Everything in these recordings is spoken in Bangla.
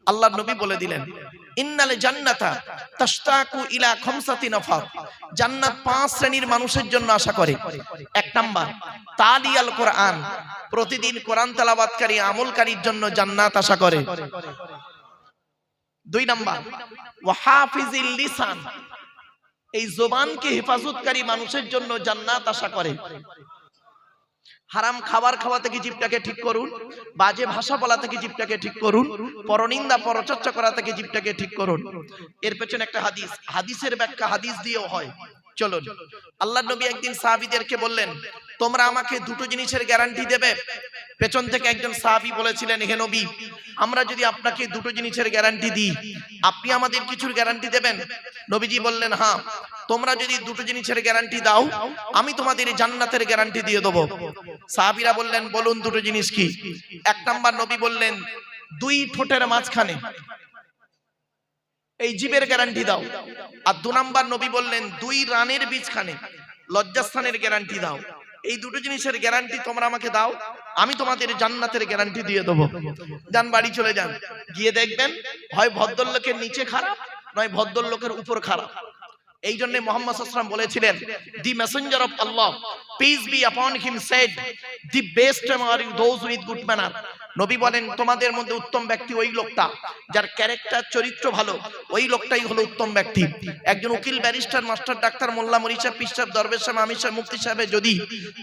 আল্লাহর নবী বলে দিলেন, ইন্নাল জান্নাতা তাশতাকু ইলা খামসাতি নাফার, জান্নাত 5 শ্রেণীর মানুষের জন্য আশা করে। 1 নাম্বার তালিয়াল কোরআন, প্রতিদিন কোরআন তেলাওয়াতকারী আমলকারীর জন্য জান্নাত আশা করে। 2 নাম্বার ওয়া হাফিজিল লিসান, এই জবানকে হেফাজতকারী মানুষের জন্য জান্নাত আশা করে। হারাম খাবার খাওয়া থেকে জিভটাকে ঠিক করুন, বাজে ভাষা বলা থেকে জিভটাকে ঠিক করুন, পরনিন্দা পরচর্চা করা থেকে জিভটাকে ঠিক করুন। এর পেছনে একটা হাদিস, হাদিসের ব্যাখ্যা হাদিস দিয়েও হয়। চলুন, আল্লাহর নবী একদিন সাহাবীদেরকে বললেন, তোমরা আমাকে দুটো জিনিসের গ্যারান্টি দেবে। পেছন থেকে একজন সাহাবী বলেছিলেন, হে নবী, আমরা যদি আপনাকে দুটো জিনিসের গ্যারান্টি দিই, আপনি আমাদের কিছুর গ্যারান্টি দেবেন? নবীজি বললেন, হ্যাঁ, তোমরা যদি দুটো জিনিসের গ্যারান্টি দাও, আমি তোমাদের জান্নাতের গ্যারান্টি দিয়ে দেব। সাহাবীরা বললেন, বলুন দুটো জিনিস কি? 1 নাম্বার নবী বললেন, 2 ঠোঁটের মাঝখানে এই জিভের গ্যারান্টি দাও। আর 2 নাম্বার নবী বললেন, 2 রানের বীজখানে লজ্জাস্থানের গ্যারান্টি দাও। এই দুটো জিনিসের গ্যারান্টি তোমরা আমাকে দাও, আমি তোমাদের জান্নাতের গ্যারান্টি দিয়ে দেবো। যান বাড়ি চলে যান, গিয়ে দেখবেন হয় ভদ্রলোকের নিচে খারাপ, নয় ভদ্রলোকের উপর খারাপ। এই জন্য মুহাম্মদ সাল্লাল্লাহু আলাইহি ওয়াসাল্লাম বলেছিলেন, the messenger of Allah peace be upon him said, the best are those with good manner. নবী বলেন, তোমাদের মধ্যে উত্তম ব্যক্তি ওই লোকটা যার ক্যারেক্টার চরিত্র ভালো, ওই লোকটাই হলো উত্তম ব্যক্তি। একজন উকিল, ব্যারিস্টার, মাস্টার, ডাক্তার, মোল্লা, মরিচা, পিসাব, দরবেশ সাহেব, আমির সাহেব, মুফতি সাহেবের যদি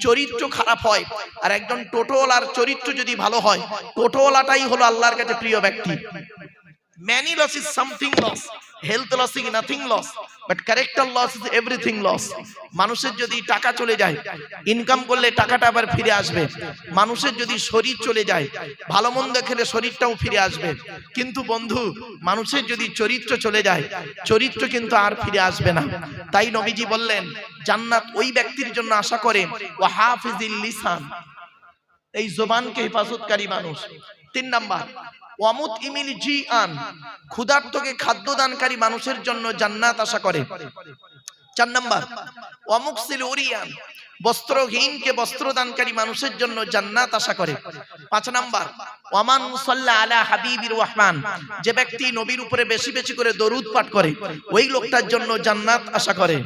চরিত্র খারাপ হয়, আর একজন টোটোওয়ালার চরিত্র যদি ভালো হয়, টোটোওয়ালাটাই হলো আল্লাহর কাছে প্রিয় ব্যক্তি। Many loss is something loss, health loss is nothing loss, but character loss is everything loss. মানুষের যদি টাকা চলে যায়, ইনকাম করলে টাকাটা আবার ফিরে আসবে। মানুষের যদি শরীর চলে যায়, ভালো মন্দ খেলে শরীরটাও ফিরে আসবে। কিন্তু বন্ধু, মানুষের যদি চরিত্র চলে যায়, চরিত্র কিন্তু আর ফিরে আসবে না। তাই নবীজি বললেন, জান্নাত ওই ব্যক্তির জন্য আশা করে ওয়া হাফিজিল লিসান, এই জবানকে হেফাজতকারী মানুষ। 3 নাম্বার ওয়ামুত ইমিল জিআন, ক্ষুধার্তকে খাদ্য দানকারী মানুষের জন্য জান্নাত আশা করে। 4 নাম্বার ওয়ামুকসিল উরিয়ান, বস্ত্রহীনকে বস্ত্র দানকারী মানুষের জন্য জান্নাত আশা করে। 5 নাম্বার ওয়ামান মুসাল্লা আলা হাবিবির রহমান, যে ব্যক্তি নবীর উপরে বেশি বেশি করে দরুদ পাঠ করে, ওই লোকটার জন্য জান্নাত আশা করে।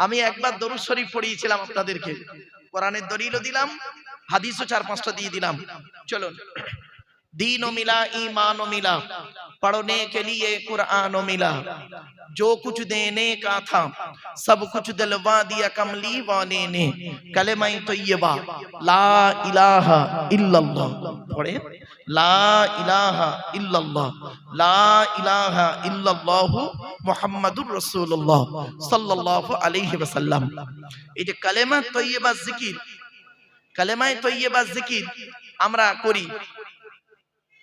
আমি একবার দরুদ শরীফ পড়িয়েছিলাম আপনাদেরকে, কোরআনের দলিলও দিলাম, হাদিসও 4-5টা দিয়ে দিলাম। চলুন, दीनो मिला ईमानो मिला, पढ़ने के लिए कुरानो मिला, जो कुछ देने का था सब कुछ दिलवा दिया कमली वाले ने, कलेमा तय्यबा ला इलाहा इल्लल्लाह, पढ़े ला इलाहा इल्लल्लाह, ला इलाहा इल्लल्लाहु मुहम्मदुर रसूलुल्लाह सल्लल्लाहु अलैहि वसल्लम। এই যে কালেমা তয়্যিবা জিকির, কালেমায়ে তয়্যিবা জিকির আমরা করি।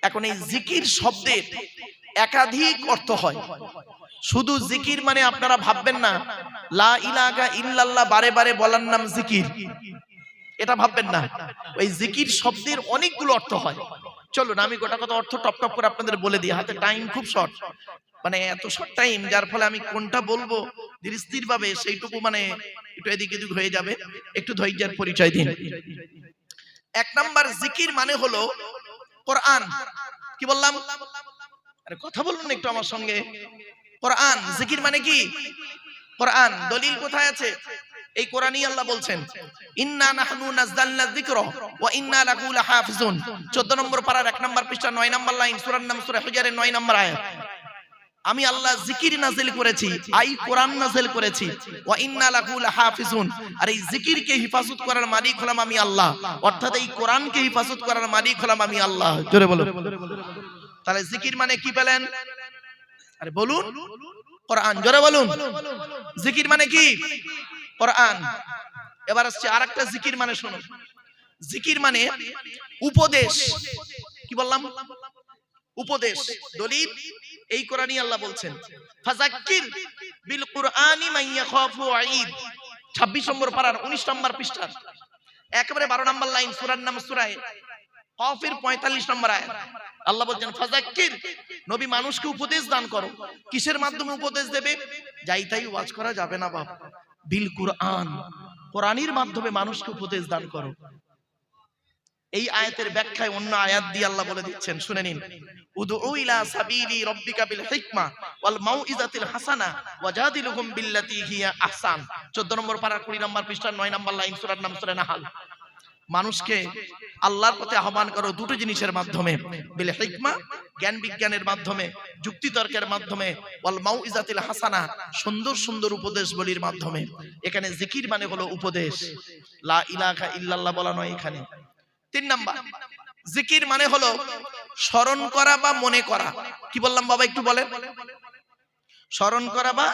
এখন এই জিকির শব্দের একাধিক অর্থ হয়। শুধু জিকির মানে আপনারা ভাববেন না লা ইলাহা ইল্লাল্লাহ বারে বারে বলার নাম জিকির, এটা ভাববেন না। ওই জিকির শব্দের অনেকগুলো অর্থ হয়। চলুন আমি গোটা কথা অর্থ টপ টপ করে আপনাদের বলে দিই, হাতে টাইম খুব শর্ট, মানে এত শর্ট টাইম, যার ফলে আমি কোনটা বলবো ধীরস্থির ভাবে সেইটুকু মানে একটু এদিক এদিক হয়ে যাবে। একটু ধৈর্যের পরিচয় দিন। 1 নাম্বার জিকির মানে হলো কোরআন। কি বললাম? আরে কথা বলুন একটু আমার সঙ্গে। কোরআন জিকির মানে কি? কোরআন। দলিল কোথায় আছে? এই কোরআনই আল্লাহ বলছেন, ইন্না নাহনু নাযালনা যিকরা ওয়া ইন্না লাহু লাহাফিজুন। 14 নম্বর পারার 1 নম্বর পৃষ্ঠা 9 নম্বর লাইন, সূরার নাম সূরা হুজুরের 9 নম্বর আয়াত। আমি আল্লাহ জিকির নাযিল করেছি, আই কোরআন নাযিল করেছি, ওয়া ইন্না লাহু লাহাফিজুন। আর এই জিকিরকে হেফাজত করার মালিক হলাম আমি আল্লাহ, অর্থাৎ এই কোরআনকে হেফাজত করার মালিক হলাম আমি আল্লাহ। জোরে বলো। তাহলে জিকির মানে কি পেলেন? আরে বলুন, কোরআন। জোরে বলুন, জিকির মানে কি? কোরআন। এবার আসছে আরেকটা জিকির মানে, শুনুন। জিকির মানে উপদেশ। কি বললাম? উপদেশ। দলিল এই কোরআনই আল্লাহ বলছেন, ফাযাক্কির বিল কুরআনি মান ইয়াখাফু ওয়াঈদ। 26 নম্বর পারার 19 নম্বর পৃষ্ঠা একেবারে 12 নম্বর লাইন, সূরার নাম সূরা কাফের 45 নম্বর আয়াত। আল্লাহ বলেন ফাযাক্কির, নবী মানুষকে উপদেশ দান করো। কিসের মাধ্যমে উপদেশ দেবে? যাই তাই ওয়াজ করা যাবে না বাপ, বিল কুরআন, কোরআনের মাধ্যমে মানুষকে উপদেশ দান করো। এই আয়াতের ব্যাখ্যায় অন্য আয়াত দিয়ে আল্লাহ বলে দিচ্ছেন, শুনে নিন। উদউ ইলা সাবিলি রাব্বিকা বিল হিকমা ওয়াল মাউইজাতিল হাসানা ওয়াজাদিলুহুম বিল্লাতী হিয়া আহসান। 14 নম্বর পারা 20 নম্বর পৃষ্ঠা 9 নম্বর লাইন সূরার নাম সূরা নাহাল। মানুষকে আল্লাহর পথে আহ্বান করো দুটো জিনিসের মাধ্যমে, বিল হিকমা জ্ঞান বিজ্ঞানের মাধ্যমে, যুক্তি তর্কের মাধ্যমে, ওয়াল মাউইজাতিল হাসানা সুন্দর সুন্দর উপদেশ বলির মাধ্যমে। এখানে জিকির মানে হলো উপদেশ, লা ইলাহা ইল্লাল্লাহ বলা নয় এখানে। 3 নাম্বার, জিকির মানে হলো স্মরণ করা বা মনে করা। কি বললাম বাবা একটু বলেন? স্মরণ করা বা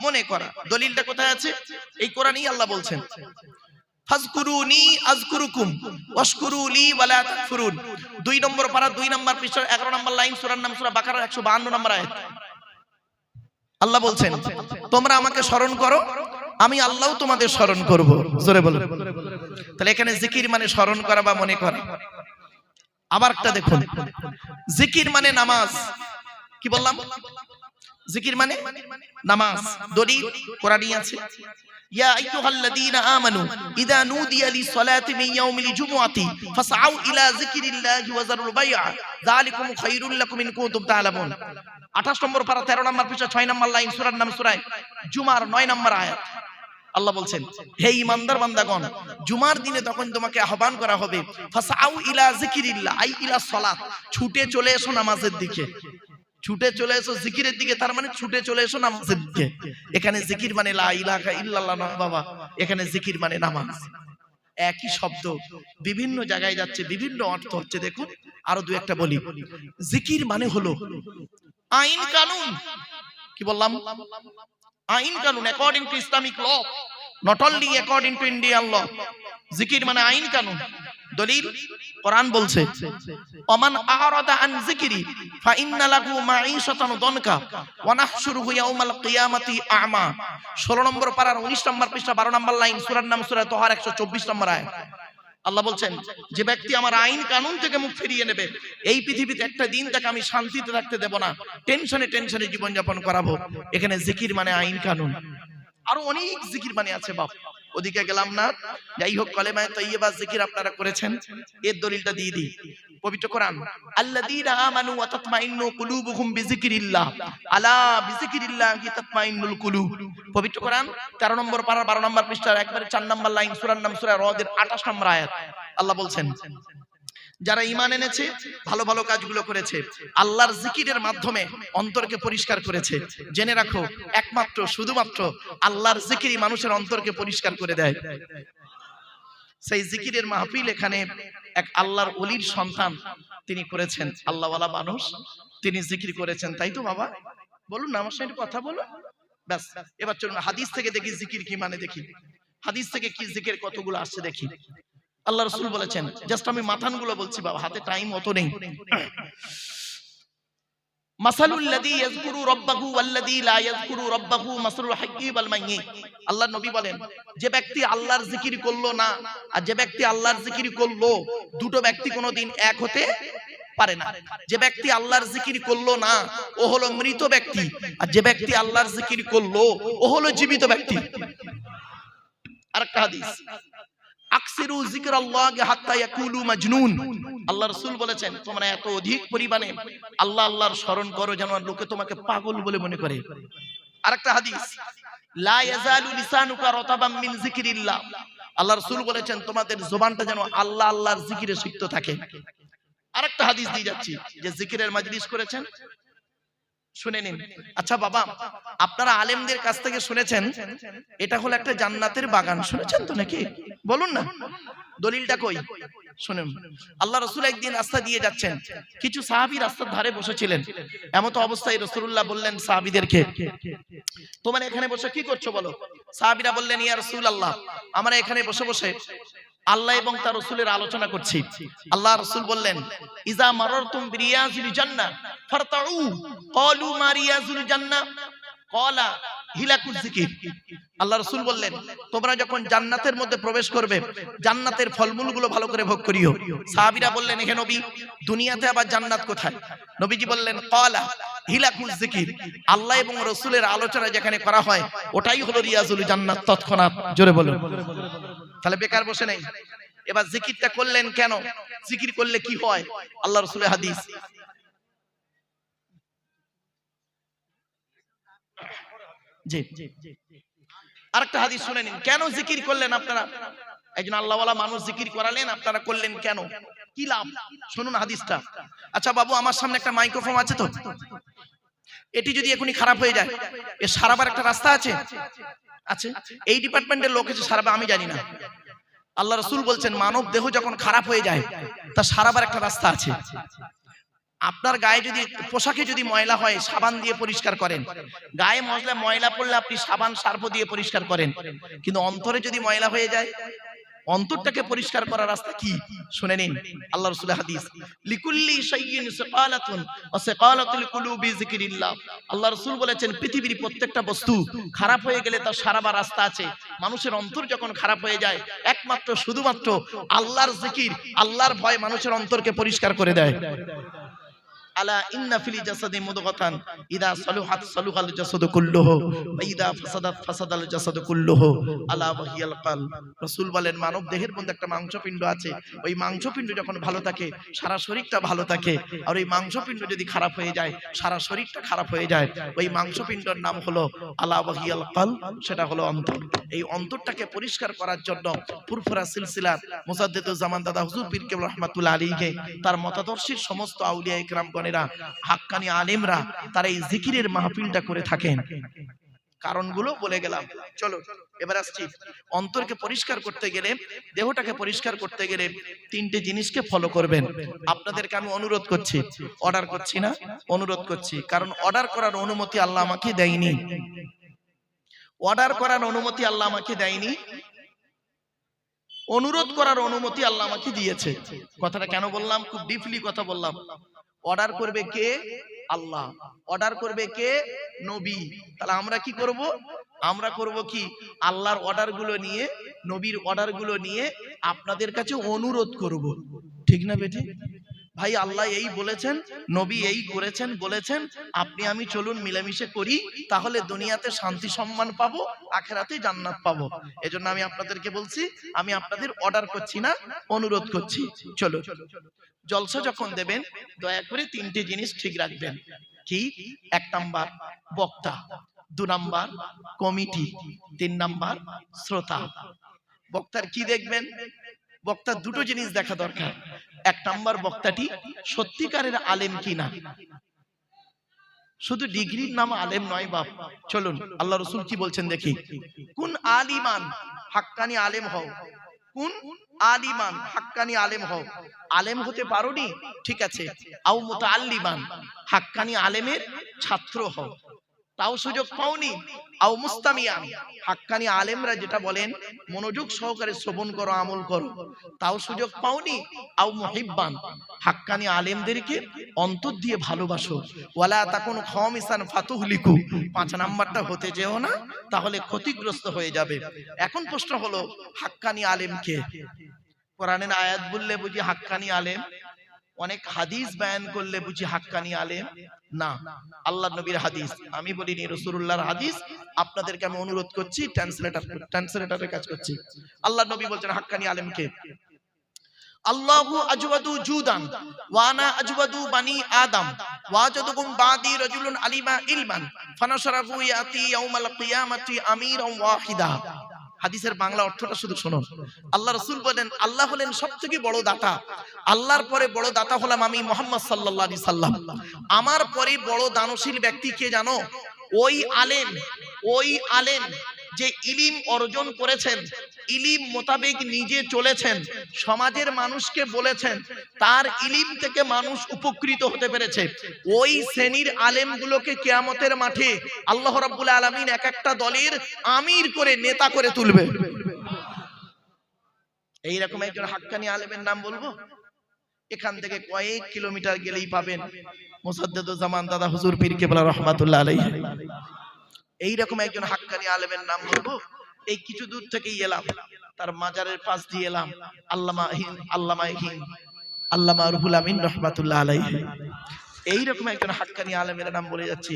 মনে করা। দলিলটা কোথায় আছে? এই কোরআনেই আল্লাহ বলছেন, ফাজকুরুনি আযকুরুকুম ওয়াশকুরুলি ওয়ালা তাকফুরুন। 2 নম্বর পারা 2 নম্বর পৃষ্ঠা 11 নম্বর লাইন সূরার নাম সূরা বাকারা 152 নম্বর আয়াত। আল্লাহ বলছেন, তোমরা আমাকে স্মরণ করো, আমি আল্লাহও তোমাদের স্মরণ করব। জোরে বলো। তাহলে এখানে জিকির মানে স্মরণ করা বা মনে করা। আবার একটা দেখুন, জিকির মানে নামাজ। কি বললাম? জিকির মানে নামাজ। দলিল কোরআনই আছে, ইয়া আইয়ুহাল্লাযীনা আমানু ইযা নুদিয়া লিস-সালাতি মিন ইয়াউমিল জুমুআতি ফাসআউ ইলা যিকরিল্লাহি ওয়া যারুল বাই'a যালিকুম খায়রুল লাকুম ইন কুনতুম তা'লামুন। 28 নম্বর পারা 13 নম্বর পৃষ্ঠা 6 নম্বর লাইন সূরার নাম সূরা জুমার 9 নম্বর আয়াত। আল্লাহ বলছেন, হে ঈমানদার বান্দাগণ, জুমার দিনে তখন তোমাকে আহ্বান করা হবে, ফাসআউ ইলা যিকরিল্লাহ আই ইলা সালাত, ছুটে চলে এসো নামাজের দিকে। ছুটে চলে এসো জিকিরের দিকে, তার মানে ছুটে চলে এসো নামাজের দিকে। এখানে জিকির মানে লা ইলাহা ইল্লাল্লাহ না বাবা, এখানে জিকির মানে নামাজ। একই শব্দ বিভিন্ন জায়গায় যাচ্ছে, বিভিন্ন অর্থ হচ্ছে। দেখুন আরো দুই একটা বলি। জিকির মানে হলো আইন কানুন। কি বললাম? আইন কানুন, according to Islamic law, not only according to Indian law. জিকির মানে আইন কানুন। দলিল কোরআন বলছে, ওমান আরাদা আন যিকরি ফাইন্না লাহু মাঈশাতান দনকা ওয়া নাহশুরুহু ইয়াওমাল কিয়ামাতি আ'মা। 16 নম্বর পারার 19 নম্বর পৃষ্ঠা 12 নম্বর লাইন সূরার নাম সূরা তাহার 124 নম্বর আয়াত। আল্লাহ বলছেন, যে ব্যক্তি আমার আইন কানুন থেকে মুখ ফিরিয়ে নেবে, এই পৃথিবীতে একটা দিন তাকে আমি শান্তিতে থাকতে দেব না, টেনশনে টেনশনে জীবন যাপন করাবো। এখানে জিকির মানে আইন কানুন। আরো অনেক জিকির মানে আছে বাপ, ওদিকে গেলাম না। যাই হোক, কালেমায়ে তাইয়্যিবা জিকির আপনারা করেছেন, এর দলিলটা দিয়ে দিই। পবিত্র কোরআন, আল্লাযীনা আমানু ওয়া তাতমাইন্নু কুলুবুহুম বিযিকরিল্লাহ আলা বিযিকরিল্লাহি তাতমাইন্নুল কুলুব। পবিত্র কোরআন 13 নম্বর পারা 12 নম্বর পৃষ্ঠার একবারে 4 নম্বর লাইন সূরার নাম সূরা রদের 28 নম্বর আয়াত। আল্লাহ বলছেন, যারা ঈমান এনেছে, ভালো ভালো কাজগুলো করেছে, আল্লাহর জিকিরের মাধ্যমে অন্তরকে পরিষ্কার করেছে। জেনে রাখো, একমাত্র শুধুমাত্র আল্লাহর জিকিরই মানুষের অন্তরকে পরিষ্কার করে দেয়। সেই জিকিরের মাহফিল এখানে এক আল্লাহর ওলির সন্তান তিনি করেছেন, আল্লাহওয়ালা মানুষ, তিনি জিকির করেছেন। তাই তো বাবা? বলুন না, আমার সাথে কথা বলুন। ব্যাস, এবার চলুন হাদিস থেকে দেখি জিকির কি মানে, দেখি হাদিস থেকে কি জিকির কতগুলো আসছে দেখি। আল্লাহ রাসূল বলেছেন, জাস্ট আমি মাথানগুলো বলছি বাবা, হাতে টাইম অত নেই। মাসালুল লাযী ইয়াযকুরু রাব্বাহু ওয়াল্লাযী লা ইয়াযকুরু রাব্বাহু মাসালুল হাইয়্যি ওয়াল মাইয়্যিত। আল্লাহর নবী বলেন, যে ব্যক্তি আল্লাহর জিকির করলো না আর যে ব্যক্তি আল্লাহর জিকির করলো, দুটো ব্যক্তি কোনোদিন এক হতে পারে না। যে ব্যক্তি আল্লাহর জিকির করলো না ও হলো মৃত ব্যক্তি, আর যে ব্যক্তি আল্লাহর জিকির করলো ও হলো জীবিত ব্যক্তি। আরেকটা হাদিস, আকসিরু যিকরাল্লাহি হাত্তা ইয়াকুলু মাজনুন। আল্লাহ রাসূল বলেছেন, তোমরা এত অধিক পরিমাণে আল্লাহর স্মরণ করো যেন লোকে তোমাকে পাগল বলে মনে করে। আরেকটা হাদিস, লা ইয়াজালু লিসানুকা রাতাবাম মিন যিকরিল্লাহ। আল্লাহ রাসূল বলেছেন, তোমাদের জবানটা যেন আল্লাহর জিকিরে সিক্ত থাকে। আরেকটা হাদিস দিয়ে যাচ্ছি, যে জিকিরের মাজলিস করেছেন, শুনে নিন। আচ্ছা বাবা, আপনারা আলেমদের কাছ থেকে শুনেছেন এটা হলো একটা জান্নাতের বাগান, শুনেছেন তো নাকি? বলুন না, দলিলটা কই? শুনুন। আল্লাহ রাসূল একদিন রাস্তা দিয়ে যাচ্ছেন, কিছু সাহাবী রাস্তার ধারে বসেছিলেন। এমত অবস্থায় রাসূলুল্লাহ বললেন সাহাবীদেরকে, তোমরা এখানে বসে কি করছো বলো? সাহাবীরা বললেন, ইয়া রাসূলুল্লাহ, আমরা এখানে বসে বসে আল্লাহ এবং তার রাসূলের আলোচনা করছি। আল্লাহ রাসূল বললেন, ইজা মারারতুম বিরিয়াজিল জান্নাহ ফারতাউ। ক্বালু মা রিয়াজুল জান্নাহ? ক্বালা হিলাকুল যিকির। আল্লাহ রাসূল বললেন, তোমরা যখন জান্নাতের মধ্যে প্রবেশ করবে, জান্নাতের ফলমূলগুলো ভালো করে ভোগ করিও। সাহাবীরা বললেন, হে নবী, দুনিয়াতে আবার জান্নাত কোথায়? নবীজি বললেন, ক্বালা হিলাকুল যিকির। আল্লাহ এবং রাসূলের আলোচনা যেখানে করা হয় ওটাই হলো রিয়াজুল জান্নাত। তৎক্ষণাৎ জোরে বলুন। তাহলে বেকার বসে নেই। এবার জিকিরটা করলেন কেন? জিকির করলে কি হয়? আল্লাহ রাসূলের হাদিস, জি, আরেকটা হাদিস শুনে নিন, কেন জিকির করলেন আপনারা? একজন আল্লাহওয়ালা মানুষ জিকির করালেন, আপনারা করলেন কেন? কি লাভ? শুনুন হাদিসটা। আচ্ছা বাবু, আমার সামনে একটা মাইক্রোফোন আছে তো, এটি যদি এখনই খারাপ হয়ে যায়, এর সারাবার একটা রাস্তা আছে? আছে। এই ডিপার্টমেন্টের লোক এসে সারাবে আমি জানি না। আল্লাহ রাসূল বলছেন মানব দেহ যখন খারাপ হয়ে যায় তা সারাবার একটা রাস্তা আছে। আপনার গায়ে যদি পোশাকে যদি ময়লা হয় সাবান দিয়ে পরিষ্কার করেন, গায়ে ময়লা পড়লে আপনি সাবান সার্ফ দিয়ে পরিষ্কার করেন, কিন্তু অন্তরে যদি ময়লা হয়ে যায়, অন্তরটাকে পরিষ্কার করার রাস্তা কি? শুনে নিন আল্লাহ রাসূলের হাদিস, লিকুল্লি শাইইন সাকালাতুন ওয়া সাকালাতুল কুলুবি যিকরিল্লাহ। আল্লাহ রাসূল বলেছেন পৃথিবীর প্রত্যেকটা বস্তু খারাপ হয়ে গেলে তার সারাবার রাস্তা আছে। মানুষের অন্তর যখন খারাপ হয়ে যায়, একমাত্র শুধুমাত্র আল্লাহর জিকির, আল্লাহর ভয় মানুষের অন্তরকে পরিষ্কার করে দেয়। আলা ইন্না ফিল জাসাদি মুদগাতান ইদা সালুহাত সালুহাল জাসাদু কুল্লুহু ওয়া ইদা ফাসাদাত ফাসাদাল জাসাদু কুল্লুহু আলা ওয়াহিয়াল কলব। রাসূল বলেন মানব দেহের মধ্যে একটা মাংসপিণ্ড আছে, ওই মাংসপিণ্ড যখন ভালো থাকে সারা শরীরটা ভালো থাকে, আর ওই মাংসপিণ্ড যদি খারাপ হয়ে যায় সারা শরীরটা খারাপ হয়ে যায়। ওই মাংসপিণ্ডের নাম হলো আলা ওয়াহিয়াল কলব, সেটা হলো অন্তর। এই অন্তরটাকে পরিষ্কার করার জন্য পুরফুরা সিলসিলার মুজাদ্দিদুজ জামান দাদা হুজুর পীর কেবলা রাহমাতুল্লাহ আলাইহি তার মতাদর্শীর সমস্ত আউলিয়া ইকরাম হাক্কানি আলেমরা তারা এই জিকিরের মাহফিলটা করে থাকেন। কারণগুলো বলে গেলাম। চলো এবার আসছি, অন্তরকে পরিষ্কার করতে গেলে, দেহটাকে পরিষ্কার করতে গেলে তিনটে জিনিসকে ফলো করবেন। আপনাদেরকে আমি অনুরোধ করছি, অর্ডার করছি না, অনুরোধ করছি, কারণ অর্ডার করার অনুমতি আল্লাহ আমাকে দেয়নি। অর্ডার করার অনুমতি আল্লাহ আমাকে দেয়নি, অনুরোধ করার অনুমতি আল্লাহ আমাকে দিয়েছে। কথাটা কেন বললাম? খুব ডিপলি কথা বললাম। অর্ডার করবে কে? আল্লাহ। অর্ডার করবে কে? নবী। তাহলে আমরা কি করব? আমরা করব কি? আল্লাহর অর্ডার গুলো নিয়ে, নবীর অর্ডার গুলো নিয়ে আপনাদের কাছে অনুরোধ করব। ঠিক না বেটি? ভাই আল্লাহ এই বলেছেন, নবী এই করেছেন, বলেছেন, আপনি আমি চলুন মিলেমিশে করি, তাহলে দুনিয়াতে শান্তি সম্মান পাবো, আখিরাতে জান্নাত পাবো। এজন্য আমি আপনাদেরকে বলছি, আমি আপনাদের অর্ডার করছি না, অনুরোধ করছি। চলো, জলসা যখন দেবেন দয়া করে তিনটে জিনিস ঠিক রাখবেন। কি? 1 নাম্বার বক্তা, 2 নাম্বার কমিটি, 3 নাম্বার শ্রোতা। বক্তার কি দেখবেন? বক্তার দুটো জিনিস দেখা দরকার। 1 নাম্বার বক্তাটি সত্যিকারের আলেম কিনা। শুধু ডিগ্রির নাম আলেম নয় বাপ। চলুন আল্লাহ রাসূল কি বলছেন দেখি। কোন আলিমান, হাক্কানি আলেম হও। কোন আলিমান, হাক্কানি আলেম হও। আলেম হতে পারোনি, ঠিক আছে, আও মুতাআল্লিমান, হাক্কানি আলেমের ছাত্র হও, তাও সুযোগ পাওনি। আও মুস্তামিয়ান, হাক্কানি আলেমরা যেটা বলেন মনোযোগ সহকারে শ্রবণ করো, আমল করো, তাও সুযোগ পাওনি। আও মুহিব্বান, হাক্কানি আলেমদেরকে অন্তর দিয়ে ভালোবাসো। ওয়ালা তাকুন খামিসান ফাতুহলিকু, 5 নাম্বারটা হতে যেও না, তাহলে ক্ষতিগ্রস্ত হয়ে যাবে। এখন প্রশ্ন হলো হাক্কানি আলেম কে? কোরআনের আয়াত বললে বুঝি হাক্কানি আলেম? অনেক হাদিস বয়ান করলে বুঝি হাক্কানি আলেম? না, আল্লাহর নবীর হাদিস, আমি বলিনি, রাসূলুল্লাহর হাদিস। আপনাদেরকে আমি অনুরোধ করছি, ট্রান্সলেটরের কাজ করছি। আল্লাহর নবী বলছেন হাক্কানি আলেম কে? আল্লাহু আজওয়াদু জুদান ওয়া আনা আজওয়াদু বানি আদম ওয়াজাদুকুম বাদি রাজুলুন আলিমা ইলমান ফানাশরাহু ইয়াতি ইয়াউমাল কিয়ামাতি আমিরান ওয়াহিদা। হাদিসের বাংলা অর্থটা শুধু শুনুন। আল্লাহ রাসূল বলেন আল্লাহ হলেন সবথেকে বড় দাতা, আল্লাহর পরে বড় দাতা হলাম আমি মুহাম্মদ সাল্লাল্লাহু আলাইহি সাল্লাম। আমার পরে বড় দানশীল ব্যক্তি কে জানো? ওই আলেম যে ইলিম অর্জন করেছেন, ইলিম মোতাবেক নিজে চলেছেন, সমাজের মানুষকে বলেছেন, তার ইলিম থেকে মানুষ উপকৃত হতে পেরেছে। ওই শ্রেণীর আলেমগুলোকে কিয়ামতের মাঠে আল্লাহ রাব্বুল আলামিন এক একটা দলের আমির করে, নেতা করে তুলবে। এইরকম একজন হাক্কানি আলেমের নাম বলবো? এখান থেকে কয়েক কিলোমিটার গেলেই পাবেন মুজাদ্দিদুজ জামান দাদা হুজুর পীর কেবলা রাহমাতুল্লাহ আলাইহি। এইরকম একজন হাক্কানি আলেমের নাম বলবো? এই কিছু দূর থেকেই এলাম, তার মাজারের পাশ দিয়ে এলাম, আল্লামা রুহুল আমিন রাহমাতুল্লাহ আলাইহি। এইরকম একজন হাক্কানি আলেমের নাম বলে যাচ্ছি,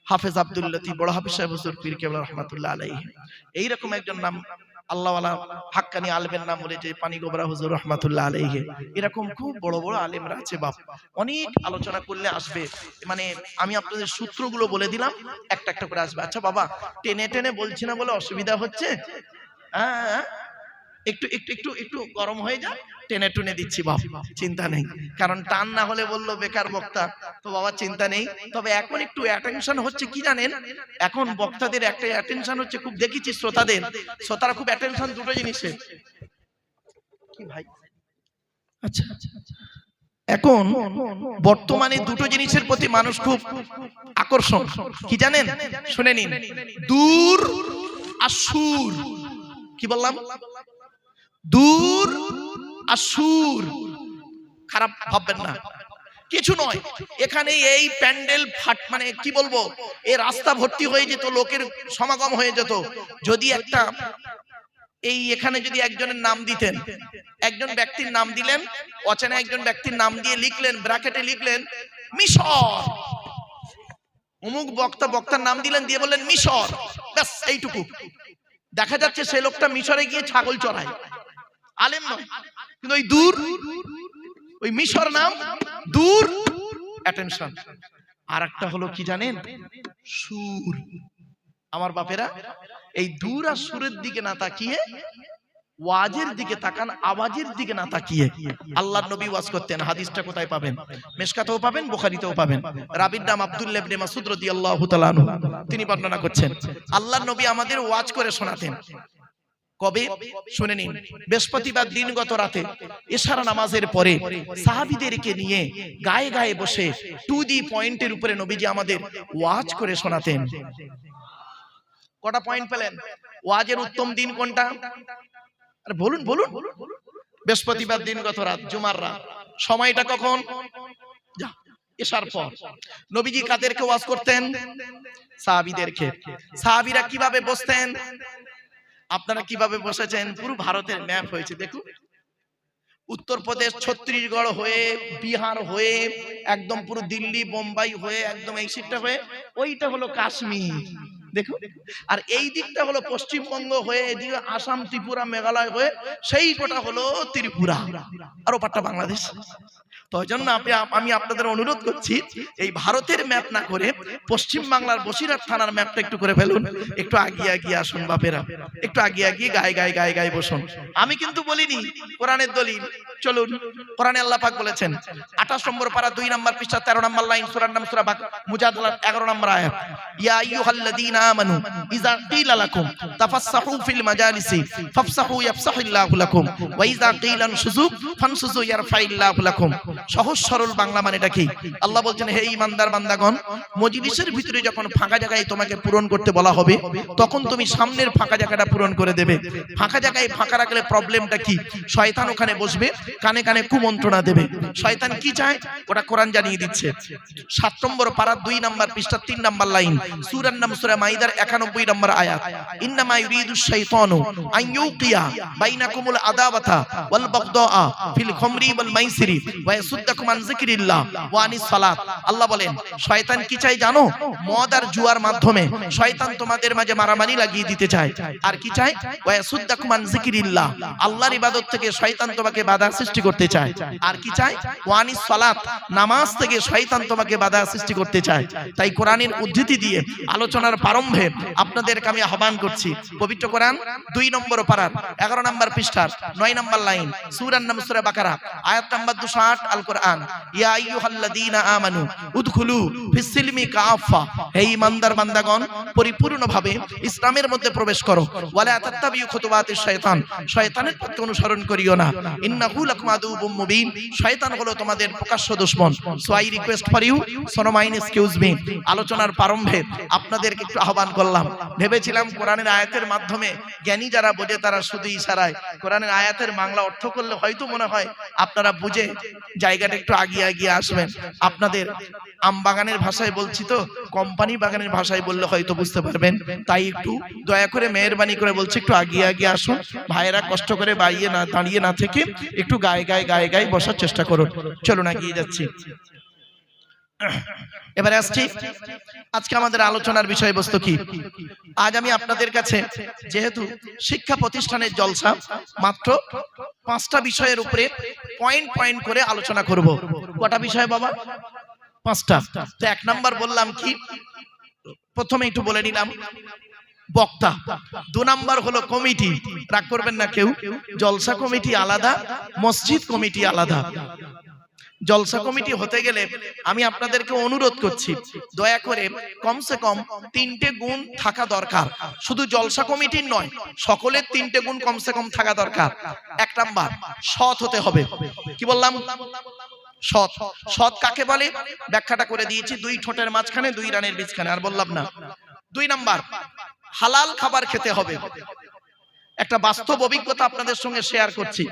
হাফেজ আব্দুল লতিফ বড় হাফেজ সাহেব হুজুর পীর কেবলা রাহমাতুল্লাহ আলাইহি। এইরকম একজন নাম আল্লাহওয়ালা হাক্কানি আলেমের নাম বলে যে পানি গোবরা হুজুর রহমাতুল্লাহ আলাইহি, এরকম খুব বড় বড় আলেমরা আছে বাপ। অনেক আলোচনা করলে আসবে, মানে আমি আপনাদের সূত্রগুলো বলে দিলাম, একটা একটা করে আসবে। আচ্ছা বাবা, টেনে টেনে বলছি না বলে অসুবিধা হচ্ছে? হ্যাঁ, একটু একটু একটু একটু গরম হয়ে যায়, টেনে টুনে দিচ্ছি বাপ, চিন্তা নেই। কারণ টান না হলে বললো বেকার বক্তা, তো বাবা চিন্তা নেই। তবে এখন একটু অ্যাটেনশন হচ্ছে কি জানেন, এখন বক্তাদের একটা অ্যাটেনশন হচ্ছে খুব, দেখেছি শ্রোতারা খুব অ্যাটেনশন দুটো জিনিসে কি ভাই। আচ্ছা, এখন বর্তমানে দুটো জিনিসের প্রতি মানুষ খুব আকর্ষণ, কি জানেন? শুনে নিন, দূর আর সুর। কি বললাম? দূর আর সুর। খারাপ ভাববেন না, কিছু নয়। এখানে এই প্যান্ডেল মানে কি বলবো, এই রাস্তা ভর্তি হয়ে যেত, লোকের সমাগম হয়ে যেত, যদি একটা এই এখানে যদি একজনের নাম দিতেন, একজন ব্যক্তির নাম দিলেন, অচেনা একজন ব্যক্তির নাম দিয়ে লিখলেন, ব্র্যাকেটে লিখলেন মিশর, অমুক বক্তার নাম দিলেন, দিয়ে বললেন মিশর, ব্যাস এইটুকু। দেখা যাচ্ছে সে লোকটা মিশরে গিয়ে ছাগল চড়ায়, আলেম নয়, কিন্তু ওই দূর, ওই মিশর নাম, দূর, অ্যাটেনশন। আর একটা হলো কি জানেন? সুর। আমার বাপেরা, এই দূর আর সুরের দিকে না তাকিয়ে ওয়াজের দিকে তাকান, আওয়াজের দিকে না তাকিয়ে। আল্লাহর নবী ওয়াজ করতেন, হাদিসটা কোথায় পাবেন? মিশকাতেও পাবেন, বুখারীতেও পাবেন। রাবীর নাম আব্দুল্লাহ ইবনে মাসউদ রাদিয়াল্লাহু তাআলা আনহু, তিনি বর্ণনা করছেন আল্লাহর নবী আমাদের ওয়াজ করে শোনাতেন। কবে? শুনে নিন, বৃহস্পতিবার দিনগত রাতে এশার নামাজের পরে সাহাবীদেরকে নিয়ে গায়ে গায়ে বসে টু দি পয়েন্টের উপরে নবীজি আমাদের ওয়াজ করে শোনাতেন। কটা পয়েন্ট পেলেন? ওয়াজের উত্তম দিন কোনটা? আরে বলুন বলুন। বৃহস্পতিবার দিনগত রাত, জুমার রাত। সময়টা কখন? এশার পর। নবীজি কাদেরকে ওয়াজ করতেন? সাহাবীদেরকে। সাহাবীরা কিভাবে বসতেন? আপনারা কিভাবে বসেছেন? পুরো ভারতের ম্যাপ হয়েছে দেখুন। উত্তরপ্রদেশ, ছত্তিশগড় হয়ে, বিহার হয়ে, একদম পুরো দিল্লি, বোম্বাই হয়ে, একদম এই সিটটা হয়ে, ওইটা হলো কাশ্মীর দেখুন। আর এই দিকটা হলো পশ্চিমবঙ্গ হয়ে, এদিকে আসাম, ত্রিপুরা, মেঘালয় হয়ে, সেই কোটা হলো ত্রিপুরা, আর ওপারটা বাংলাদেশ। তো জন্য আমি আপনাদের অনুরোধ করছি, এই ভারতের ম্যাপ না করে পশ্চিম বাংলার বসিরহাট থানার ম্যাপটা একটু করে ফেলুন। একটু আগিয়ে আগিয়ে আসুন বাপেরা, একটু আগিয়ে আগিয়ে গায়ে গায়ে গায়ে গায়ে বসুন। আমি কিন্তু বলিনি, কোরআনের দলিল। চলুন, কোরআনে আল্লাহ পাক বলেছেন 28 নম্বর পারা 2 নম্বর পৃষ্ঠা 13 নম্বর লাইন, সূরার নাম সূরা মুজাদালা 11 নম্বর আয়াত। ইয়া আইয়ুহাল্লাযীনা আমানু ইযা কিলা লাকুম তাফাসসাহু ফিল মাজালিসি ফাফসাহু ইয়াফসাহিল্লাহু লাকুম ওয়া ইযা কিলা আনশুযু ফানশুযু ইয়ারফাইল্লাহু লাকুম। সহজ সরল বাংলা মানেটা কি? আল্লাহ বলছেন, হে ঈমানদার বান্দাগণ, মজলিসের ভিতরে যখন ফাঁকা জায়গায় তোমাকে পূরণ করতে বলা হবে, তখন তুমি সামনের ফাঁকা জায়গাটা পূরণ করে দেবে। ফাঁকা জায়গায় ফাঁকা রাখলে প্রবলেমটা কি? শয়তান ওখানে বসবে, কানে কানে কুমন্ত্রণা দেবে। শয়তান কি চায় ওটা কোরআন জানিয়ে দিচ্ছে। 7 নম্বর পারা 2 নম্বর পৃষ্ঠা 3 নম্বর লাইন, সূরার নাম সূরা মাইদার 91 নম্বর আয়াত। ইন্নামা ইউরিদুশ শাইতানু আন ইউকিয়া বাইনাকুমুল আদাওয়াতা ওয়াল বাগদাআ ফিল খামরি ওয়াল মাইসিরি ওয়া ইয়াসুদ্দাকুম আন যিকরিল্লাহ ওয়া আনিস সালাত। আল্লাহ বলেন, শয়তান কি চায় জানো? মদ আর জুয়ার মাধ্যমে শয়তান তোমাদের মাঝে মারামারি লাগিয়ে দিতে চায়। আর কি চায়? ওয়া ইয়াসুদ্দাকুম আন যিকরিল্লাহ, আল্লাহর ইবাদত থেকে শয়তান তোমাকে বাধা সৃষ্টি করতে চায়। আর কি চায়? ওয়া আনিস সালাত, নামাজ থেকে শয়তান তোমাকে বাধা সৃষ্টি করতে চায়। তাই কোরআনের উদ্ধৃতি দিয়ে আলোচনার প্রারম্ভে আপনাদেরকে আমি আহ্বান করছি, পবিত্র কোরআন 2 নম্বর পারার 11 নম্বর পৃষ্ঠার 9 নম্বর লাইন, সূরার নাম সূরা বাকারা আয়াত নম্বর 208, আল কোরআন। ইয়া আইয়ুহাল্লাযীনা আমানু উদখুলু ফিস সিলমি কাফা, হে ঈমানদার বান্দাগণ, পরিপূর্ণভাবে ইসলামের মধ্যে প্রবেশ করো। ওয়ালা তাত্তাবিউ খুতুওয়াতিশ শাইতান, শয়তানের পথ অনুসরণ করিও না। ইন্নাহু লাকুম আদুউম মুবিন, শয়তান হলো তোমাদের প্রকাশ্য দুশমন। So I request for you, সোনো মাইন এক্সকিউজ মি, আলোচনার প্রারম্ভে আপনাদেরকে একটু আহ্বান করলাম। ভেবেছিলাম কোরআনের আয়াতের মাধ্যমে জ্ঞানী যারা বোঝে তারা শুধু ইশারায় কোরআনের আয়াতের বাংলা অর্থ করলে হয়তো মনে হয় আপনারা বুঝে জায়গাটা একটু আগিয়ে আগিয়ে আসবেন। আপনাদের আম বাগানের ভাষায় বলছি তো, কোম্পানি বাগানের ভাষায় বললে হয়তো বুঝতে পারবেন। তাই একটু দয়া করে মেহেরবানি করে বলছি, একটু আগিয়ে আগিয়ে আসুন। ভাইয়েরা কষ্ট করে দাঁড়িয়ে না থেকে একটু গায়ে গায়ে গায়ে গায়ে বসার চেষ্টা করুন। চলুন, এগিয়ে যাচ্ছি। এবারে আসছি আজকে আমাদের আলোচনার বিষয়বস্তু কি। আজ আমি আপনাদের কাছে যেহেতু শিক্ষা প্রতিষ্ঠানের জলসা, মাত্র 5টা বিষয়ের উপরে পয়েন্ট পয়েন্ট করে আলোচনা করব। কটা বিষয় বাবা? 5টা। তো 1 নাম্বার বললাম কি, প্রথমে একটু বলে নিলাম বক্তা। 2 নাম্বার হলো কমিটি, রাগ করবেন না কেউ, জলসা কমিটি আলাদা, মসজিদ কমিটি আলাদা। জলসা কমিটি হতে গেলে আমি আপনাদেরকে অনুরোধ করছি, দয়া করে কমসে কম 3টে গুণ থাকা দরকার। শুধু জলসা কমিটির নয়, সকলের 3টে গুণ কমসে কম থাকা দরকার। 1 নাম্বার, সৎ হতে হবে। কি বললাম? সৎ। সৎ কাকে বলে ব্যাখ্যাটা করে দিয়েছি, 2 ঠোঁটের মাঝখানে 2 রানের বীজখানে, আর বললাম না। 2 নাম্বার, হালাল খাবার খেতে হবে। একটা বাস্তব অভিজ্ঞতা আপনাদের সঙ্গে শেয়ার করছি।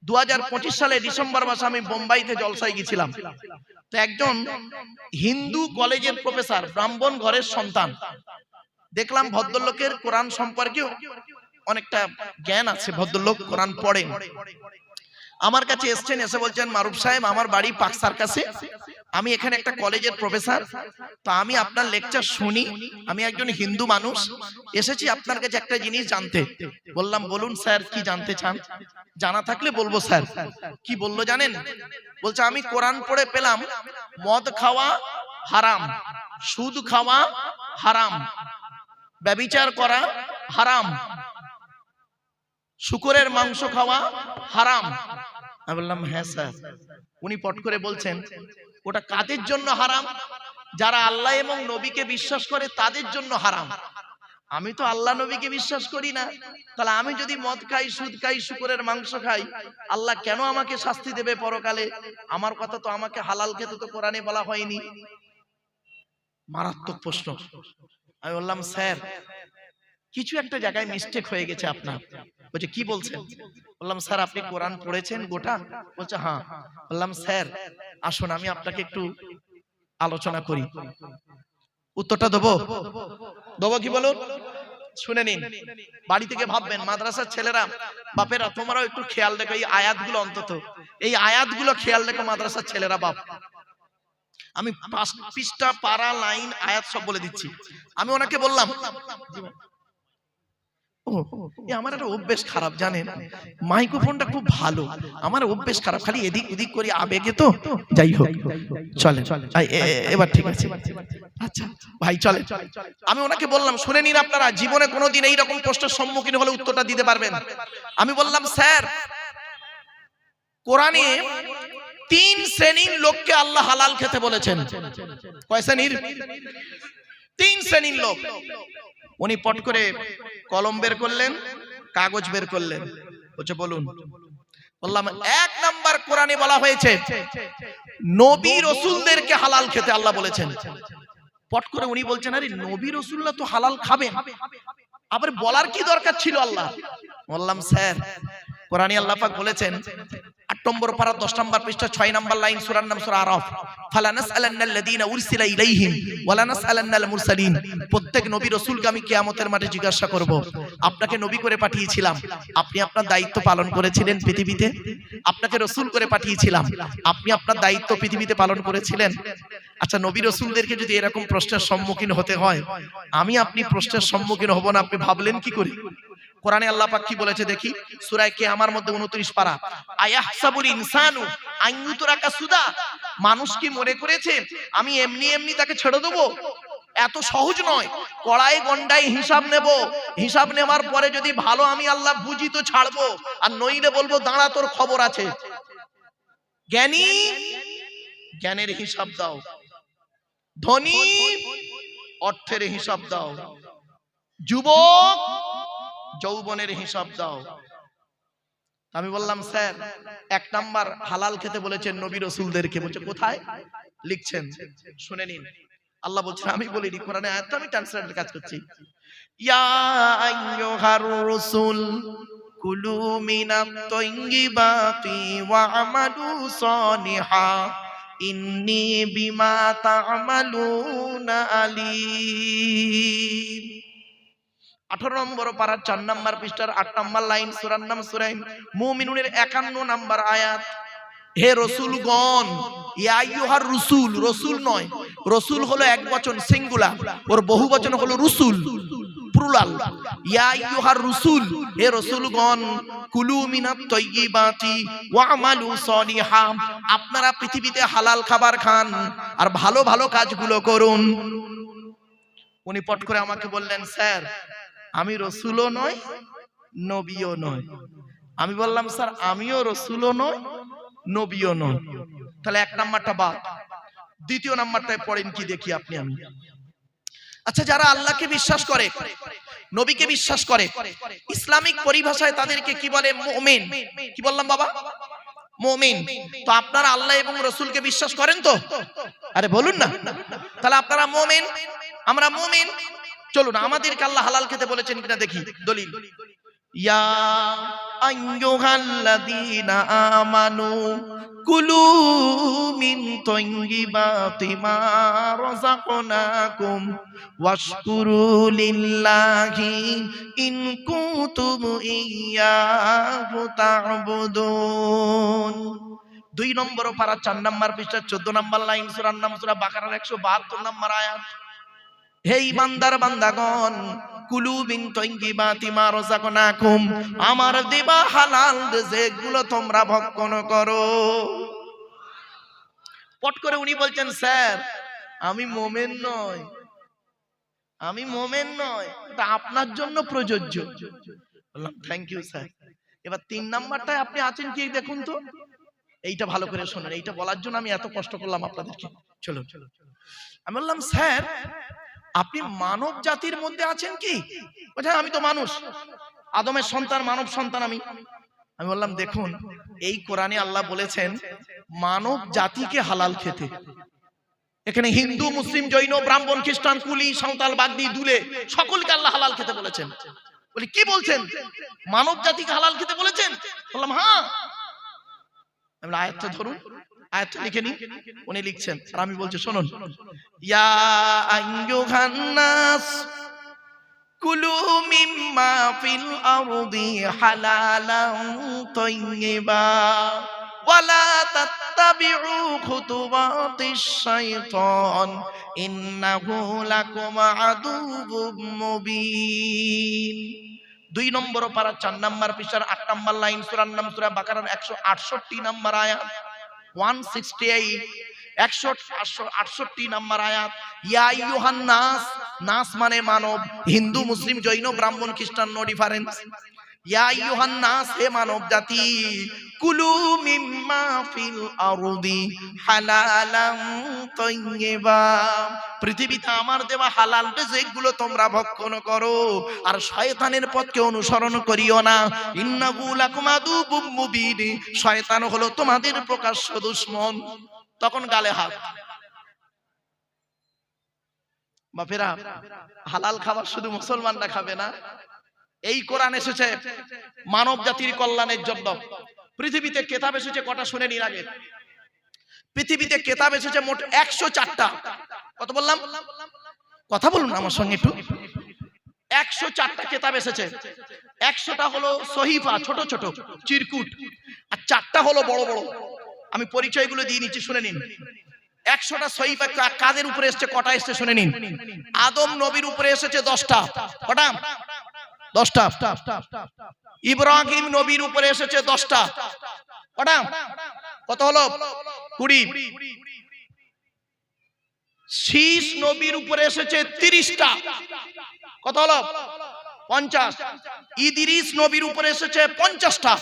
2025 সালে ডিসেম্বর মাসে আমি বোম্বাইতে জলসায় গেছিলাম। তো একজন হিন্দু কলেজের প্রফেসর, ব্রাহ্মণ ঘরের সন্তান, দেখলাম ভদ্রলোকের কোরআন সম্পর্কে অনেকটা জ্ঞান আছে, ভদ্রলোক কোরআন পড়েন। আমার কাছে এসেছেন, এসে বলছেন, মারুফ সাহেব আমার বাড়ি পাক সার্কাসে, আমি এখানে একটা কলেজের প্রফেসর, তো আমি আপনার লেকচার শুনি, আমি একজন হিন্দু মানুষ, এসেছি আপনার কাছে একটা জিনিস জানতে। বললাম বলুন স্যার কি জানতে চান? জানা থাকলে বলবো স্যার। কি বললো জানেন? বলছে আমি কোরআন পড়ে পেলাম মদ খাওয়া হারাম, সুদ খাওয়া হারাম, ব্যভিচার করা হারাম, শুকরের মাংস খাওয়া হারাম। আমি বললাম হ্যাঁ স্যার। উনি পট করে বলছেন ওটা কাদের জন্য হারাম? যারা আল্লাহ এবং নবীকে বিশ্বাস করে তাদের জন্য হারাম। আমি তো আল্লাহ নবীকে বিশ্বাস করি না, তাহলে আমি যদি মদ খাই, সুদ খাই, শুকরের মাংস খাই, আল্লাহ কেন আমাকে শাস্তি দেবে পরকালে? আমার কথা তো আমাকে হালাল খেতে তো কোরআনে বলা হয়নি। মারাত্মক প্রশ্ন। আমি বললাম স্যার কিছু একটা জায়গায় মিস্টেক হয়ে গেছে আপনার। বলছে কি বলছেন? বললাম স্যার আপনি কোরআন পড়েছেন গোটা? বলছে হ্যাঁ। বললাম স্যার আসুন আমি আপনাকে একটু আলোচনা করি। উত্তরটা দেবো? দেবো কি বলুন? শুনে নিন। বাড়ি থেকে ভাববেন, মাদ্রাসার ছেলেরা বাপেরা তোমরাও একটু খেয়াল রেখো এই আয়াতগুলো, অন্তত এই আয়াতগুলো খেয়াল রেখো মাদ্রাসার ছেলেরা বাপ। আমি 5 পৃষ্ঠা পারা লাইন আয়াত সব বলে দিচ্ছি। আমি ওনাকে বললাম আমার একটা অভ্যেস খারাপ জানেন, মাইক্রোফোনটা খুব ভালো, আমার অভ্যেস খারাপ, খালি এদিক ওদিক করি আবেগে, তো যাই হোক চলে এবার ঠিক আছে। আচ্ছা ভাই চলে। আমি ওনাকে বললাম শুনে নিন, আপনারা জীবনে কোনোদিন এইরকম প্রশ্নের সম্মুখীন হলে উত্তরটা দিতে পারবেন। আমি বললাম স্যার কোরআনে 3 শ্রেণীর লোককে আল্লাহ হালাল খেতে বলেছেন। কয় শ্রেণীর? 3 শ্রেণীর লোক। উনি পট করে কলম বের করলেন, কাগজ বের করলেন, বলছে বলুন। বললাম 1 নাম্বার কোরআনে বলা হয়েছে নবী রাসূলদেরকে হালাল খেতে আল্লাহ বলেছেন। পট করে উনি বলছেন আরে নবী রাসূলরা তো হালাল খাবেন, আবার বলার কি দরকার ছিল আল্লাহ? বললাম স্যার কোরআনে আল্লাহ পাক বলেছেন 8 নম্বর পারা 10 নম্বর পৃষ্ঠা 6 নম্বর লাইন, সূরার নাম সূরা আরাফ, ফালানাসআলান্নাল্লাযীনা উরসিলা ইলাইহিম ওয়ালানাসআলান্নাল মুরসালিন। প্রত্যেক নবী রাসূলকে আমি কিয়ামতের মাঠে জিজ্ঞাসা করব, আপনাকে নবী করে পাঠিয়েছিলাম, আপনি আপনার দায়িত্ব পালন করেছিলেন পৃথিবীতে? আপনাকে রাসূল করে পাঠিয়েছিলাম, আপনি আপনার দায়িত্ব পৃথিবীতে পালন করেছিলেন? আচ্ছা নবী রাসূলদেরকে যদি এরকম প্রশ্নের সম্মুখীন হতে হয়, আমি আপনি প্রশ্নের সম্মুখীন হব না, আপনি ভাবলেন কি করে? কোরআনে আল্লাহ পাক কি বলেছে দেখি, সূরা কিয়ামার মধ্যে 29 পারা, আয়াহসাবুল ইনসানু আইয়ুতরাকা সুদা। মানুষ কি মনে করেছে আমি এমনি এমনি তাকে ছেড়ে দেবো? এত সহজ নয়। কড়াই গন্ডায় হিসাব নেব, হিসাব নেওয়ার পরে যদি ভালো আমি আল্লাহ বুঝি তো ছাড়বো, আর নইলে বলবো দাঁড়া তোর খবর আছে। জ্ঞানী জ্ঞানের হিসাব দাও, ধনী অর্থের হিসাব দাও, যুবক যৌবনের হিসাব দাও। আমি বললাম স্যার 1 নাম্বার হালাল খেতে বলেছেন নবী রাসূলদেরকে। বলছে কোথায়? লিখছেন শুনে নিন। আল্লাহ বলছেন, আমি বলিনি, কোরআনে আয়াতটা আমি ট্রান্সলেটরের কাজ করছি। ইয়া আইয়ুহার রাসূল কুলু মিনাত তাইয়্যিবাতি ওয়া আমালু সালিহা ইন্নী বিমা তা'মালুনা আলীম। 18 নম্বর পারার 4 নম্বর পৃষ্ঠার 8 নম্বর লাইন, সূরার নাম সূরা মুমিনুনের 51 নম্বর আয়াত। হে রসুলগণ, ইয়া আইয়ুহার রসুল, রসুল নয়, রসুল হলো এক বচন সিঙ্গুলার, ওর বহু বচন হলো রসুল প্লুরাল। ইয়া আইয়ুহার রসুল, হে রসুলগণ, কুলু মিনাত তাইয়্যিবাতি ওয়া আমালু সলিহা, আপনারা পৃথিবীতে হালাল খাবার খান আর ভালো ভালো কাজগুলো করুন। উনি পট করে আমাকে বললেন, স্যার আমি রসুলও নয় নবীও নয়। আমি বললাম, স্যার আমিও রসুলও নয় নবীও নয়। তাহলে এক নাম্বারটা বাদ, দ্বিতীয় নাম্বারটায় পড়েন কি দেখি আপনি আমি। আচ্ছা, যারা আল্লাহকে বিশ্বাস করে, নবীকে বিশ্বাস করে, ইসলামিক পরিভাষায় তাদেরকে কি বলে? মুমিন। কি বললাম বাবা? মুমিন। তো আপনারা আল্লাহ এবং রসুলকে বিশ্বাস করেন তো? আরে বলুন না। তাহলে আপনারা মুমিন, আমরা মুমিন। চলুন, আমাদেরকে আল্লাহ হালাল খেতে বলেছেন কিনা দেখি দলিল। ইয়া আইয়ুহাল্লাযীনা আমানু কুলু মিন তাইয়্যিবাতি মা রাযাকনাকুম ওয়াশকুরু লিল্লাহি ইন কুনতুম ইয়্যাহু তা'বুদুন। 2 নম্বর পারা 4 নম্বর পৃষ্ঠা 14 নম্বর লাইন, সূরার নাম সূরা বাকারার 172 নম্বর আয়াত। হে ঈমানদার বান্দাগণ, কুলু মিন তাইয়্যিবাতি মা রাযাকনাকুম, আমার দেওয়া হালাল রিজিকগুলো তোমরা ভক্ষণ করো। পট করে উনি বলছেন, স্যার আমি মুমিন নই, আমি মুমিন নই, এটা আপনার জন্য প্রযোজ্য। বললাম থ্যাংক ইউ স্যার। এবার 3 নাম্বারটায় আপনি আছেন কি দেখুন তো। এইটা ভালো করে শুনুন, এইটা বলার জন্য আমি এত কষ্ট করলাম আপনাদেরকে। চলো, আমি বললাম, স্যার আপনি মানব জাতির মধ্যে আছেন কি? বলছেন আমি তো মানুষ, আদমের সন্তান, মানব সন্তান আমি। আমি বললাম, দেখুন এই কোরআনে আল্লাহ বলেছেন মানব জাতিকে হালাল খেতে। এখানে হিন্দু, মুসলিম, জৈন, ব্রাহ্মণ, খ্রিস্টান, কুলি, সাঁওতাল, বাগদি, দুলে সকলকে আল্লাহ হালাল খেতে বলেছেন। বলি কি বলছেন? মানব জাতিকে হালাল খেতে বলেছেন? বললাম হ্যাঁ। আমি আয়াতটা ধরুন, আয়াতটা লিখে নি। উনি লিখছেন আর আমি বলছি শুনুন। ইয়া আইয়ুহান নাস কুলু মিম্মা ফিল আরদি হালালান তাইয়্যিবা ওয়ালা তাত্তাবিউ খুতুওয়াতিশ শাইতান ইন্নাহু লাকুম আদুউম মুবিন। 2 নম্বর পারা 4 নম্বর পৃষ্ঠার 8 নম্বর লাইন, সূরার নাম সূরা বাকারার 168 নম্বর আয়াত, 168 168 নম্বর আয়াত। ইয়া আইয়ুহান নাস, নাস মানে মানব, হিন্দু, মুসলিম, জৈন, ব্রাহ্মণ, খ্রিস্টান নো ডিফারেন্স। ইয়া আইয়ুহান নাস, হে মানব জাতি, কুলু মিম্মা ফিল আরদি হালালান তাইয়্যিবা, পৃথিবীতে আমার দেওয়া হালাল রিজিকগুলো তোমরা ভক্ষণ করো আর শয়তানের পথকে অনুসরণ করিও না। ইন্নাহু লাকুম আদুউম মুবিন, শয়তান হলো তোমাদের প্রকাশ্য দুশমন। তখন গালে হাত। বাপেরা, হালাল খাবার শুধু মুসলমানরা খাবে না, এই কোরআন এসেছে মানব জাতির কল্যাণের জন্য। পৃথিবীতে কিতাব এসেছে কটা শুনে নিন আগে। পৃথিবীতে কিতাব এসেছে মোট 104টা। কত বললাম? কথা বলুন আমার সঙ্গে একটু। 104টা কিতাব এসেছে। 100টা হলো সহিফা, ছোট ছোট চিরকুট, আর 4টা হলো বড় বড়। আমি পরিচয়গুলো দিয়ে নিচ্ছি, শুনে নিন। 100টা সহিফা কাদের উপরে এসেছে, কটা এসেছে শুনে নিন। আদম নবীর উপরে এসেছে 10টা। কটা? 10টা। ইব্রাহিম নবীর উপরে এসেছে 10টা। কটা? কত হলো? 20। শীষ নবীর উপরে এসেছে 30টা। কত হলো? 50। ইদ্রিস নবীর উপরে এসেছে 50টা।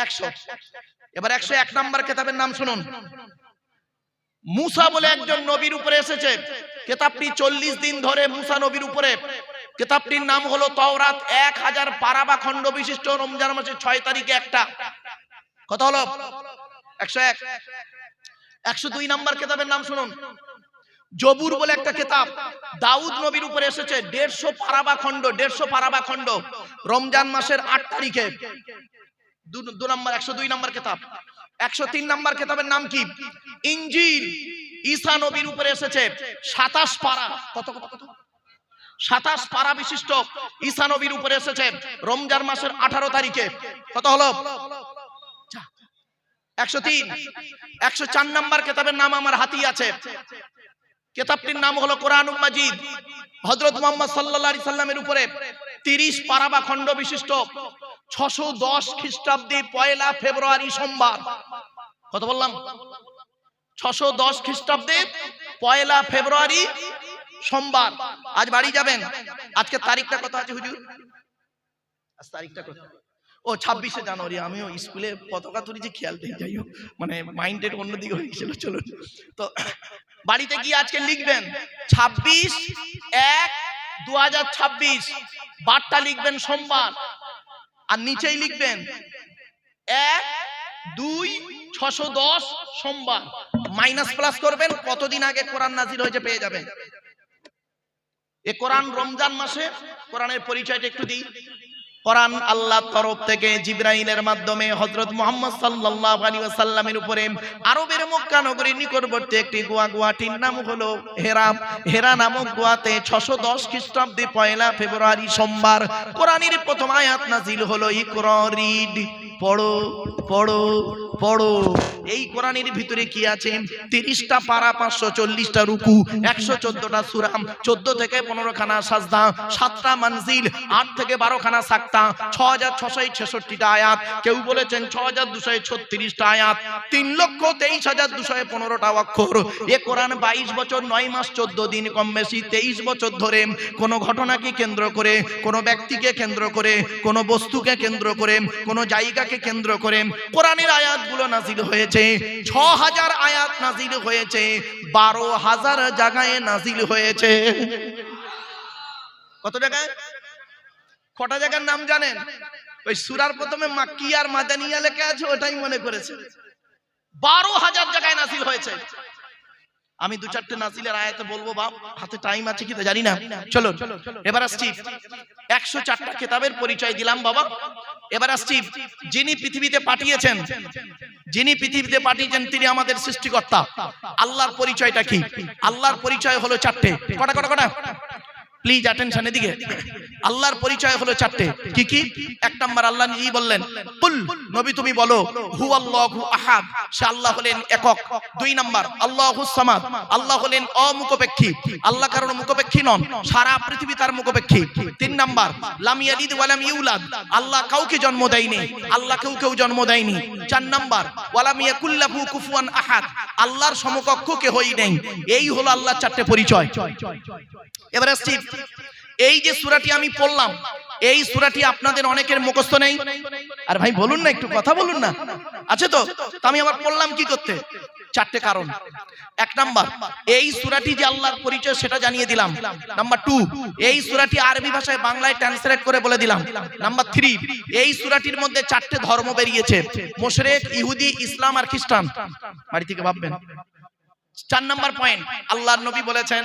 100। এবার 101 নম্বর কিতাবের নাম শুনুন। মুসা বলে একজন নবীর উপরে এসেছে। কিতাবটি 40 দিন ধরে মুসা নবীর উপরে। কিতাবটির নাম হলো তাওরাত। 1000 পারা বা খণ্ড বিশিষ্ট, রমজান মাসের 6 তারিখে একটা। কত হলো? 101। 102 নম্বর কিতাবের নাম শুনুন। জবুর বলে একটা কিতাব, দাউদ নবীর উপরে এসেছে। 150 পারা বা খণ্ড, 150 পারা বা খণ্ড, রমজান মাসের 8 তারিখে। 102 নম্বর কিতাব। 103 নম্বর কিতাবের নাম কি? ইনজিল। ঈসা নবীর উপরে এসেছে 27 পারা। কত কত কত? 27 পারা বিশিষ্ট ঈসা নবীর উপরে এসেছে রমজান মাসের 18 তারিখে। কত হলো? 103 104 নম্বর কিতাবের নাম আমার হাতেই আছে। কিতাবটির নাম হলো কোরআনুল মাজিদ। হযরত মুহাম্মদ সাল্লাল্লাহু আলাইহি সাল্লামের উপরে 30 পারা বা খণ্ড বিশিষ্ট 610 খ্রিস্টাব্দে 1 ফেব্রুয়ারি সোমবার, কত বললাম? 610 খ্রিস্টাব্দে 1 ফেব্রুয়ারি সোমবার। আজ বাড়ি যাবেন। আজকে তারিখটা কত আছে হুজুর? আজ তারিখটা কত? ও 26শে জানুয়ারি। আমিও স্কুলে পতাকা তুলেছি, খেয়াল নেই, যাই হোক, মানে মাইন্ডেড অন্যদিকে হয়ে গেছিল। চলুন, তো বাড়িতে গিয়ে আজকে লিখবেন 26/1/2026, বারটা লিখবেন সোমবার, আর নিচেই লিখবেন 1-2-610 সোমবার, মাইনাস প্লাস করবেন, কতদিন আগে কোরআন নাজিল হয়েছে পেয়ে যাবেন। এ কোরআন রমজান মাসে। কোরআনের পরিচয়টা একটু দিই। কোরআন আল্লাহর তরফ থেকে জিবরাইলের মাধ্যমে হযরত মুহাম্মদ সাল্লাল্লাহু আলাইহি ওয়াসাল্লামের উপরে আরবের মক্কা নগরীর নিকটবর্তী একটি গুয়াটির নাম হলো হেরা। হেরা নামক গুয়াতে 610 খ্রিস্টাব্দে 1 ফেব্রুয়ারি সোমবার কোরআনের প্রথম আয়াত নাজিল হলো, ইকরা, রিড, পড়ো পড়ো পড়ো। এই কোরআনের ভিতরে কি আছে? 30টা পারা, 540টা রুকু, 114টা সূরা, 14 থেকে 15 খানা সাজদা, 7টা মানজিল, 8 থেকে 12 খানা সাক্তা, 6666টা আয়াত, কেউ বলেছেন 6236টা আয়াত, 3,23,215টা অক্ষর। এ কোরআন 22 বছর 9 মাস 14 দিন, কম বেশি 23 বছর ধরে কোন ঘটনাকে কেন্দ্র করে, কোন ব্যক্তিকে কেন্দ্র করে, কোন বস্তুকে কেন্দ্র করে, কোন জায়গাকে কেন্দ্র করে কোরআনের আয়াতগুলো নাজিল হয়েছে। 6000 আয়াত নাজিল হয়েছে, 12,000 জায়গায় নাজিল হয়েছে। কত জায়গায়? কটা জায়গার নাম জানেন? ওই সূরার প্রথমে মাক্কি আর মাদানিয়া লেখা আছে, ওটাই মনে করেছে। 12,000 জায়গায় নাজিল হয়েছে। আমি 2-4টে নাজিলের আয়াতে বলবো, বাপ হাতে টাইম আছে কি জানি না। চলো এবার আসছি, 104টা কিতাবের পরিচয় দিলাম বাবা। এবার আসছি, যিনি পৃথিবীতে পাঠিয়েছেন, তিনি আমাদের সৃষ্টিকর্তা। আল্লাহর পরিচয়টা কি? আল্লাহর পরিচয় হলো 4টে। কটা? প্লিজ অ্যাটেনশন এদিকে। আল্লাহর পরিচয় হলো 4টে। কি কি? 1 নাম্বার, আল্লাহ নিজেই বললেন, কুল, নবী তুমি বলো, হুয়াল্লাহু আহাদ, সে আল্লাহ হলেন একক। 2 নাম্বার, আল্লাহুস সামাদ, আল্লাহ হলেন অমুখপেক্ষী, আল্লাহ কারণ মুখপেক্ষী নন, সারা পৃথিবী তার মুখপেক্ষী। 3 নাম্বার, লাম ইয়ালিদ ওয়া লাম ইউলাদ, আল্লাহ কাউকে জন্ম দেয়নি, আল্লাহ কেউ জন্ম দেয়নি। 4 নাম্বার, ওয়া লাম ইয়াকুল্লাহু কুফুয়ান আহাদ, আল্লাহর সমকক্ষ কেউই নেই। এই হলো আল্লাহর 4টে পরিচয়। এবার আসছি, এই যে সূরাটি আমি পড়লাম, এই সূরাটি আপনাদের অনেকের মুখস্থ নেই। আর ভাই বলুন না, একটু কথা বলুন না, আছে তো? আমি আবার পড়লাম কি করতে? 4টে কারণ। 1 নাম্বার, এই সূরাটি যে আল্লাহর পরিচয় সেটা জানিয়ে দিলাম। নাম্বার 2, এই সূরাটি আরবি ভাষায় বাংলায় ট্রান্সলেট করে বলে দিলাম। নাম্বার 3, এই সূরাটির মধ্যে 4টে ধর্ম বেরিয়েছে, মুশরিক, ইহুদি, ইসলাম আর খ্রিস্টান। বাড়ি থেকে ভাববেন। 4 নাম্বার পয়েন্ট, আল্লাহর নবী বলেছেন,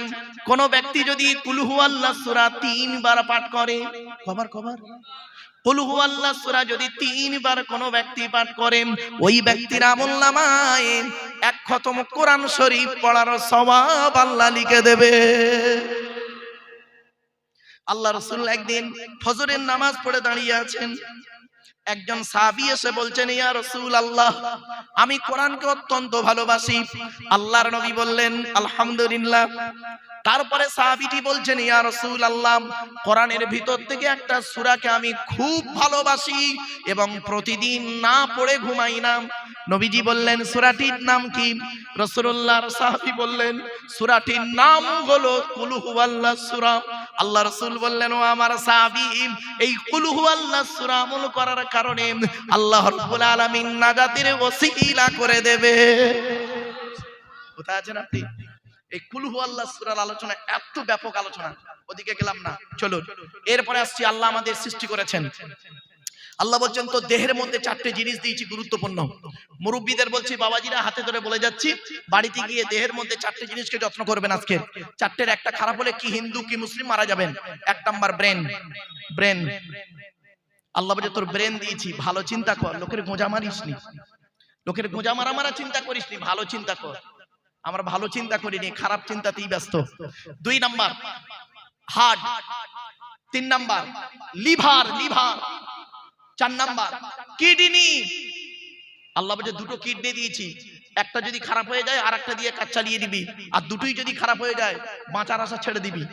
কোন ব্যক্তি যদি কুল হুয়াল্লাহ সূরা 3 বার পাঠ করে, কবার কুল হুয়াল্লাহ সূরা যদি 3 বার কোন ব্যক্তি পাঠ করে, ওই ব্যক্তির আমলনামায় 1 খতম কোরআন শরীফ পড়ার সওয়াব আল্লাহ লিখে দেবে। আল্লাহ রাসূল একদিন ফজরের নামাজ পড়ে দাঁড়িয়ে আছেন। একজন সাহাবী এসে বলছেন, ইয়া রাসূলুল্লাহ, আমি কোরআনকে অত্যন্ত ভালোবাসি। আল্লাহর নবী বললেন, আলহামদুলিল্লাহ। তারপরে সাহাবীটি বলছেন, ইয়া রাসূলুল্লাহ, কোরআনের ভিতর থেকে একটা সূরাকে আমি খুব ভালোবাসি এবং প্রতিদিন না পড়ে ঘুমাই না। নবীজি বললেন, সূরাটির নাম কি? রাসূলুল্লাহর সাহাবী বললেন, সূরাটির নাম হলো কুল হুয়াল্লাহ সূরা। আল্লাহ রাসূল বললেন, ও আমার সাহাবী, এই কুল হুয়াল্লাহ সূরা আমল করার কারণে আল্লাহ রাব্বুল আলামিন নাজাতের ওসিলা করে দেবে। কোথায় আছেন আপনি? এই কুল হুয়াল্লাহ সূরার আলোচনা এত ব্যাপক আলোচনা, ওদিকে গেলাম না। চলো এরপরে আসছি, আল্লাহ আমাদের সৃষ্টি করেছেন। আল্লাহ বলছেন, তো দেহের মধ্যে 4টে জিনিস দিয়েছি গুরুত্বপূর্ণ। মুরব্বীদের বলছি, বাবাজিরা হাতে ধরে বলে যাচ্ছি, বাড়িতে গিয়ে দেহের মধ্যে 4টে জিনিসকে যত্ন করবেন আজকে। 4টের একটা খারাপ হলে কি হিন্দু কি মুসলিম মারা যাবেন। 1 নাম্বার ব্রেন। আল্লাহ বলে, তোর ব্রেন দিয়েছি, ভালো চিন্তা কর, লোকের গোঁজা মারিসনি, লোকের গোঁজা মারা চিন্তা করিসনি, ভালো চিন্তা কর। আমরা ভালো চিন্তা করিনি, খারাপ চিন্তাতেই ব্যস্ত। 2 number heart, 3 number liver, 4 number kidney, আল্লাহ বলছে দুটো কিডনি দিয়েছি, একটা যদি খারাপ হয়ে যায় আর একটা দিয়ে কাজ চালিয়ে দিবি, আর দুটোই যদি খারাপ হয়ে যায় বাঁচার আশা ছেড়ে দিবি।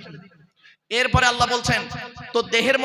এরপরে আল্লাহ বলছেন তোর দেহের